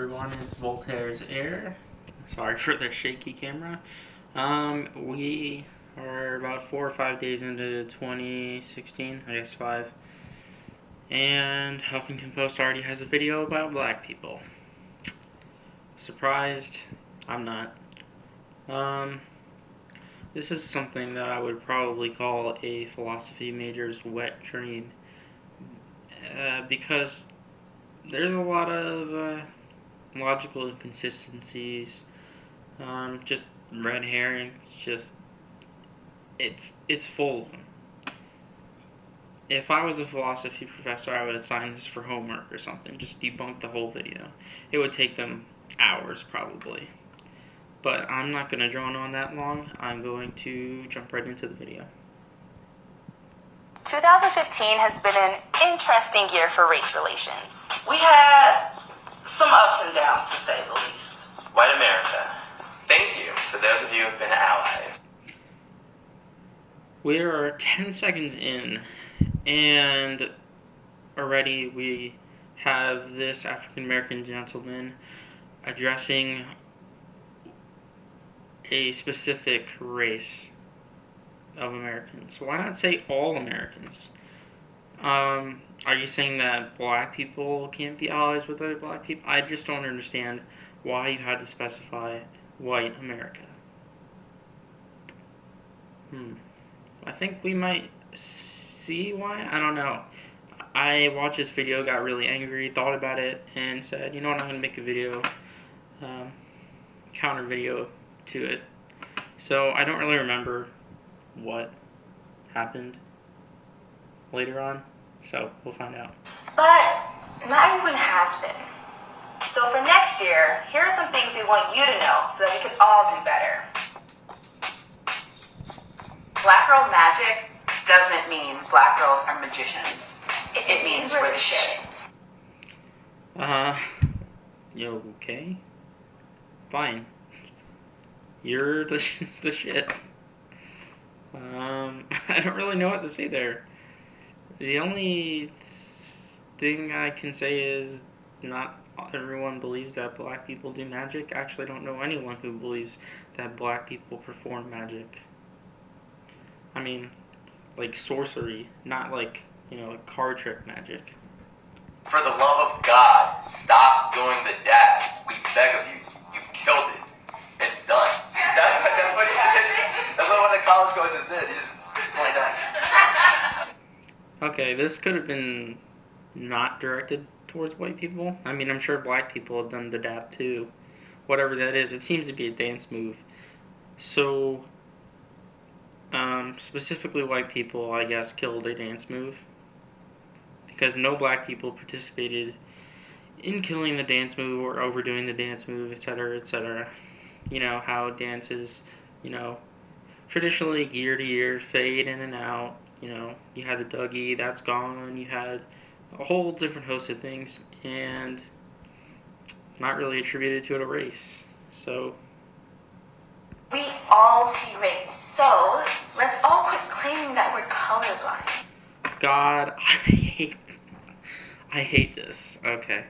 everyone, it's Voltaire's Air. Sorry for the shaky camera. We are about 4 or 5 days into 2016, I guess 5. And HuffPo's already has a video about black people. Surprised? I'm not. This is something that I would probably call a philosophy major's wet dream. Because there's a lot of logical inconsistencies, just red herrings, it's full of them. If I was a philosophy professor, I would assign this for homework or something, just debunk the whole video. It would take them hours probably. But I'm not going to drone on that long. I'm going to jump right into the video. 2015 has been an interesting year for race relations. We had some ups and downs, to say the least. White America, thank you for those of you who have been allies. We are 10 seconds in, and already we have this African American gentleman addressing a specific race of Americans. Why not say all Americans? Are you saying that black people can't be allies with other black people? I just don't understand why you had to specify white America. I think we might see why. I don't know. I watched this video, got really angry, thought about it, and said, you know what, I'm going to make a video, counter video to it. So I don't really remember what happened later on, so we'll find out. But not everyone has been. So for next year, here are some things we want you to know so that we can all do better. Black girl magic doesn't mean black girls are magicians. It means we're the shit. You okay? Fine. You're the shit. I don't really know what to say there. The only thing I can say is not everyone believes that black people do magic. I actually don't know anyone who believes that black people perform magic. I mean, like sorcery, not like, like card trick magic. For the love of God, stop doing the dab. We beg of you. You've killed it. It's done. That's what he did. That's what one of the college coaches did. He just like that. Okay, this could have been not directed towards white people. I mean, I'm sure black people have done the dab too. Whatever that is, it seems to be a dance move. So, specifically white people, I guess, killed a dance move. Because no black people participated in killing the dance move or overdoing the dance move, etc., etc. You know, how dances, traditionally year to year fade in and out. You had the Dougie, that's gone. You had a whole different host of things, and not really attributed to a race. So we all see race, so let's all quit claiming that we're colorblind. God, I hate this. Okay,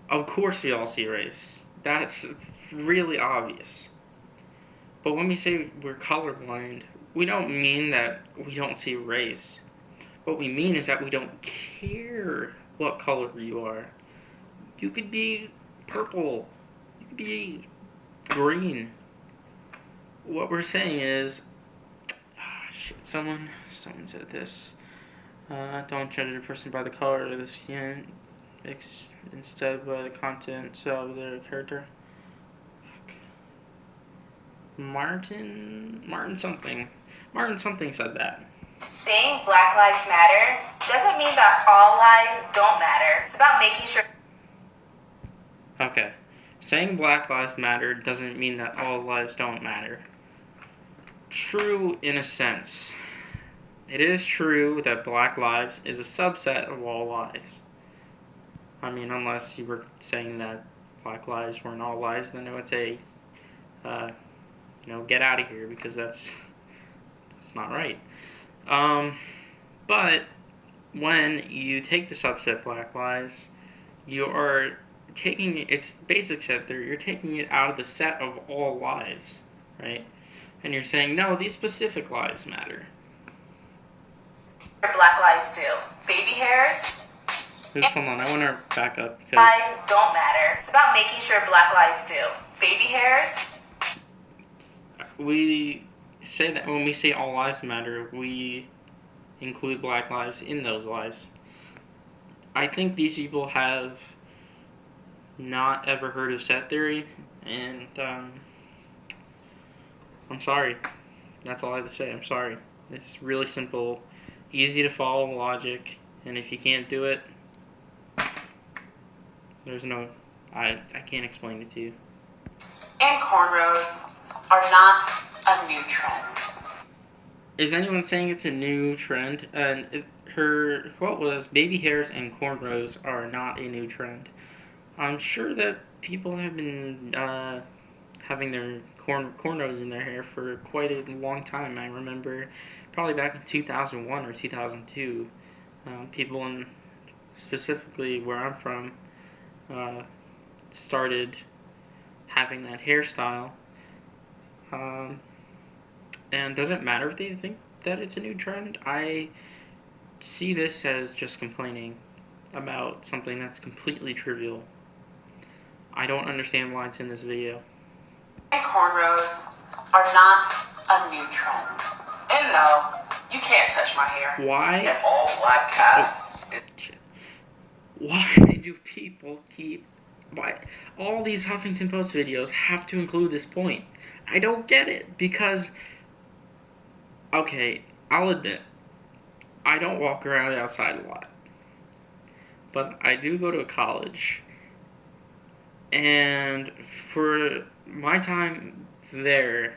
of course we all see race. That's really obvious. But when we say we're colorblind, we don't mean that we don't see race. What we mean is that we don't care what color you are. You could be purple. You could be green. What we're saying is, someone said this. Don't judge a person by the color of the skin, instead by the content of their character. Martin something said that. Saying Black Lives Matter doesn't mean that all lives don't matter. It's about making sure. Okay. Saying Black Lives Matter doesn't mean that all lives don't matter. True in a sense. It is true that black lives is a subset of all lives. I mean, unless you were saying that black lives weren't all lives, then I would say, get out of here, because that's not right. But when you take the subset black lives, you are taking it, it's basic set theory. You're taking it out of the set of all lives, right? And you're saying, no, these specific lives matter. Black lives do. Baby hairs, Oops, hold on, I want to back up because lives don't matter. It's about making sure black lives do. Baby hairs, we say that when we say all lives matter, we include black lives in those lives. I think these people have not ever heard of set theory, and I'm sorry. That's all I have to say. I'm sorry. It's really simple, easy to follow logic, and if you can't do it, there's no, I can't explain it to you. And cornrows are not a new trend. Is anyone saying it's a new trend? And her quote was, baby hairs and cornrows are not a new trend. I'm sure that people have been having their cornrows in their hair for quite a long time. I remember probably back in 2001 or 2002, people in specifically where I'm from started having that hairstyle. And does it matter if they think that it's a new trend? I see this as just complaining about something that's completely trivial. I don't understand why it's in this video. And cornrows are not a new trend. And no, you can't touch my hair. Why? And all black cast Why do people keep... Why all these Huffington Post videos have to include this point? I don't get it, because... Okay, I'll admit, I don't walk around outside a lot. But I do go to a college. And for my time there,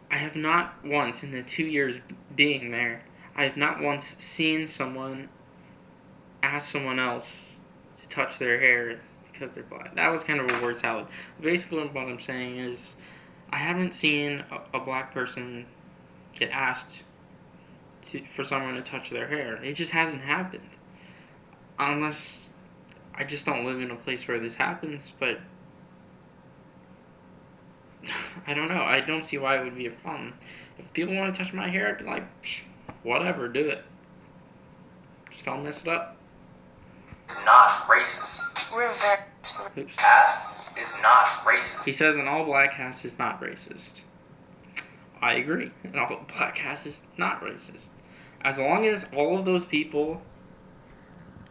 I have not once, in the 2 years being there, I have not once seen someone ask someone else to touch their hair because they're black. That was kind of a word salad. Basically what I'm saying is, I haven't seen a black person get asked for someone to touch their hair. It just hasn't happened. Unless I just don't live in a place where this happens, but I don't know. I don't see why it would be a problem. If people want to touch my hair, I'd be like, whatever, do it. Just don't mess it up. is not racist. Reverse. Oops. Cast is not racist. He says an all-black cast is not racist. I agree. An all-black cast is not racist. As long as all of those people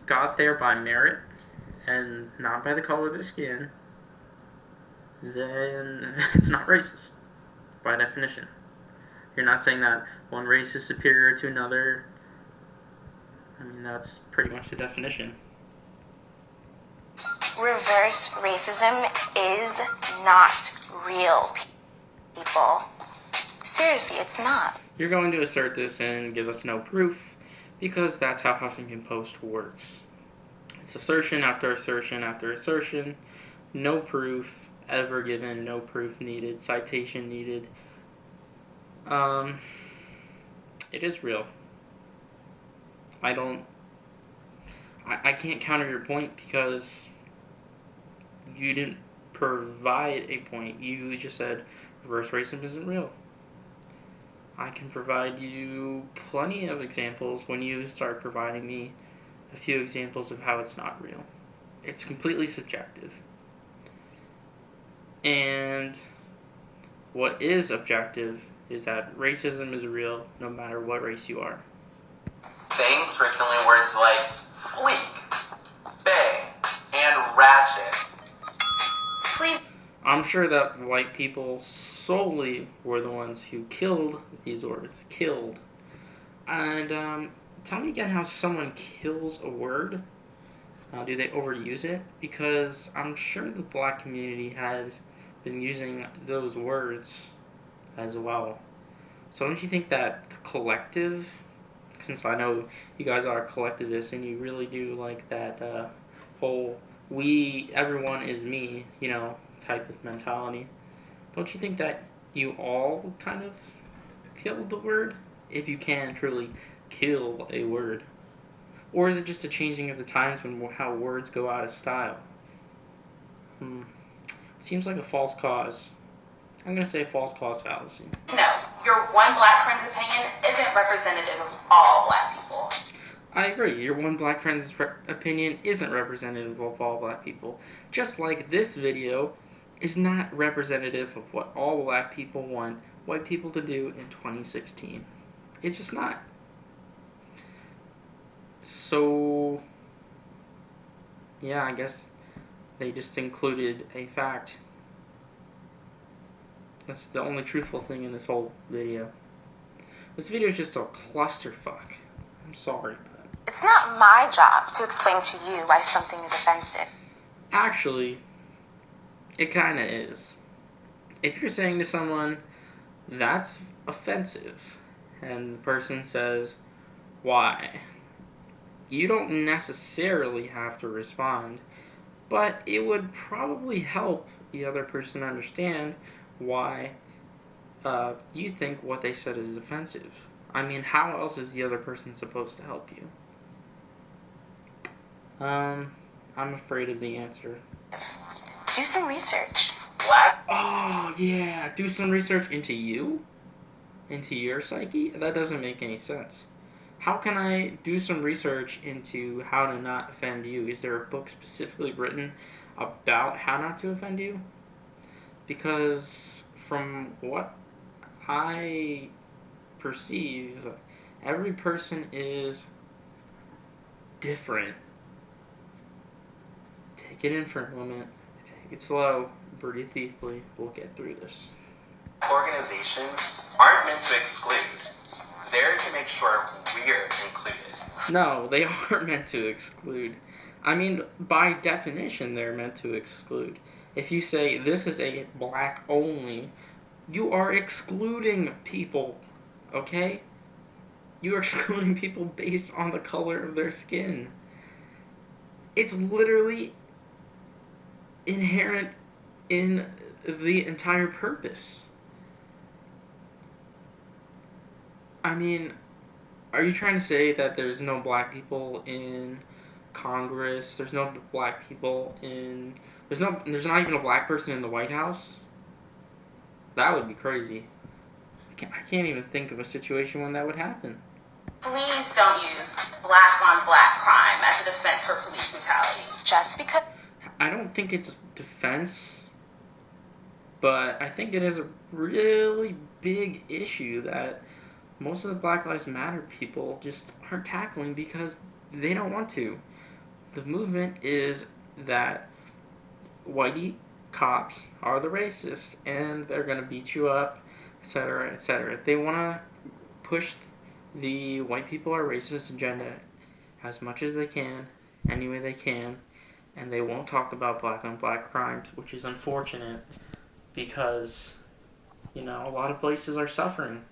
got there by merit and not by the color of their skin, then it's not racist, by definition. You're not saying that one race is superior to another. I mean, that's pretty much the definition. reverse racism is not real, people. Seriously, it's not. You're going to assert this and give us no proof, because that's how Huffington Post works. It's assertion after assertion after assertion, no proof ever given, no proof needed, citation needed. It is real. I can't counter your point because you didn't provide a point. You just said reverse racism isn't real. I can provide you plenty of examples when you start providing me a few examples of how it's not real. It's completely subjective. And what is objective is that racism is real no matter what race you are. Things for killing words like fleek, bang, and ratchet. Please. I'm sure that white people solely were the ones who killed these words. Killed. And tell me again how someone kills a word. Do they overuse it? Because I'm sure the black community has been using those words as well. So don't you think that the collective, since I know you guys are collectivists and you really do like that whole everyone is me, type of mentality, don't you think that you all kind of killed the word? If you can truly kill a word. Or is it just a changing of the times when how words go out of style? Seems like a false cause. I'm going to say false cause fallacy. No, your one black friend's opinion isn't representative of all black people. I agree. Your one black friend's opinion isn't representative of all black people. Just like this video is not representative of what all black people want white people to do in 2016. It's just not. So, yeah, I guess they just included a fact. That's the only truthful thing in this whole video. This video is just a clusterfuck. I'm sorry, but... It's not my job to explain to you why something is offensive. Actually, it kinda is. If you're saying to someone, that's offensive, and the person says, why? You don't necessarily have to respond, but it would probably help the other person understand why you think what they said is offensive. I mean, how else is the other person supposed to help you? I'm afraid of the answer. Do some research. Black. Oh, yeah. Do some research into you? Into your psyche? That doesn't make any sense. How can I do some research into how to not offend you? Is there a book specifically written about how not to offend you? Because from what I perceive, every person is different. Take it in for a moment. Take it slow. Breathe deeply. We'll get through this. Organizations aren't meant to exclude. They're to make sure we're included. No, they aren't meant to exclude. I mean, by definition, they're meant to exclude. If you say this is a black only, you are excluding people, okay? You are excluding people based on the color of their skin. It's literally inherent in the entire purpose. I mean, are you trying to say that there's no black people in Congress? There's no black people in... There's not even a black person in the White House? That would be crazy. I can't even think of a situation when that would happen. Please don't use black on black crime as a defense for police brutality. Just because... I don't think it's a defense, but I think it is a really big issue that most of the Black Lives Matter people just aren't tackling because they don't want to. The movement is that whitey cops are the racists and they're going to beat you up, etc., etc. They want to push the white people are racist agenda as much as they can, any way they can, and they won't talk about black on black crimes, which is unfortunate because, you know, a lot of places are suffering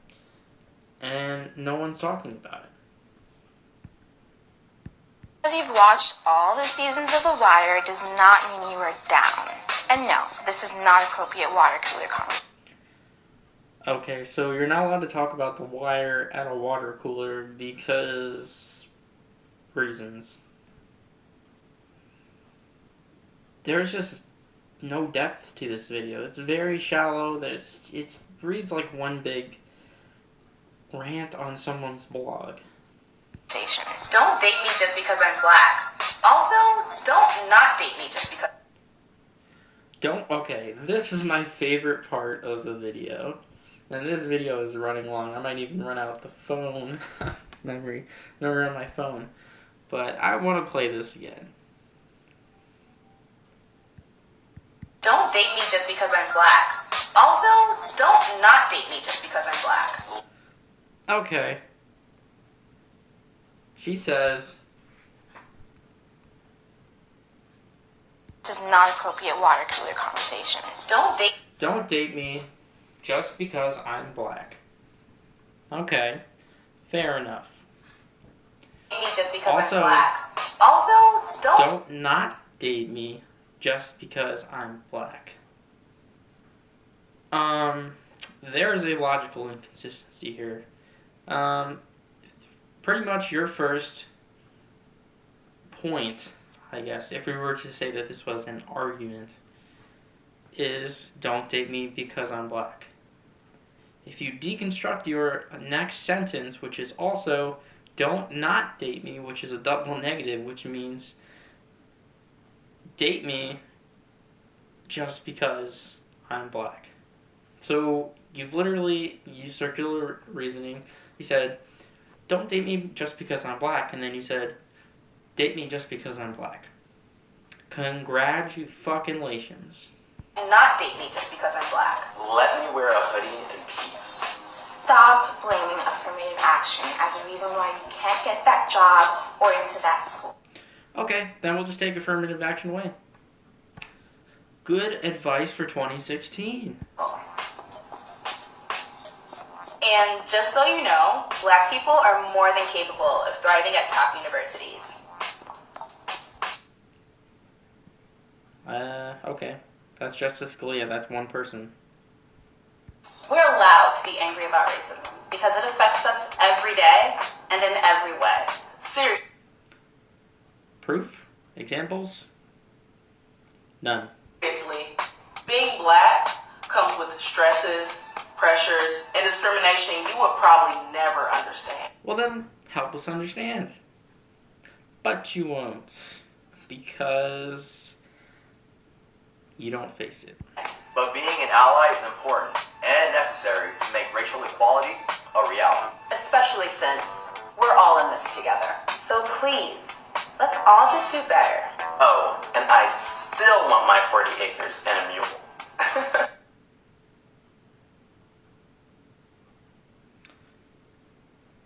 and no one's talking about it. Because you've watched all the seasons of The Wire does not mean you are down. And no, this is not appropriate water cooler conversation. Okay, so you're not allowed to talk about The Wire at a water cooler because reasons. There's just no depth to this video. It's very shallow. It reads like one big rant on someone's blog. Don't date me just because I'm black. Also, don't not date me just because... Okay, this is my favorite part of the video. And this video is running long. I might even run out the phone memory on my phone. But I want to play this again. Don't date me just because I'm black. Also, don't not date me just because I'm black. Okay. She says... This is not appropriate water cooler conversation. Don't date me just because I'm black. Okay. Fair enough. Date me just because I'm black. Also, don't not date me just because I'm black. There's a logical inconsistency here. Pretty much your first point, I guess, if we were to say that this was an argument, is don't date me because I'm black. If you deconstruct your next sentence, which is also don't not date me, which is a double negative, which means date me just because I'm black. So you've literally used circular reasoning. You said, don't date me just because I'm black, and then you said, date me just because I'm black. Congratulations. Do not date me just because I'm black. Let me wear a hoodie in peace. Stop blaming affirmative action as a reason why you can't get that job or into that school. Okay, then we'll just take affirmative action away. Good advice for 2016. And just so you know, black people are more than capable of thriving at top universities. Okay. That's Justice Scalia. That's one person. We're allowed to be angry about racism because it affects us every day and in every way. Seriously. Proof? Examples? None. Being black comes with stresses, pressures, and discrimination you would probably never understand. Well then, help us understand. But you won't. Because you don't face it. But being an ally is important and necessary to make racial equality a reality. Especially since we're all in this together. So please, let's all just do better. Oh, and I still want my 40 acres and a mule.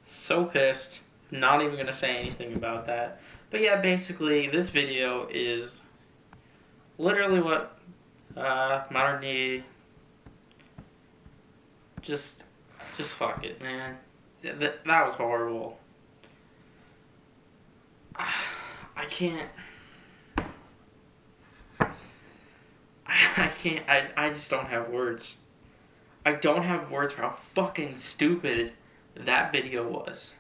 So pissed. Not even gonna say anything about that. But yeah, basically, this video is literally what modern day. Just fuck it, man. That was horrible. I can't. I can't. I just don't have words. I don't have words for how fucking stupid that video was.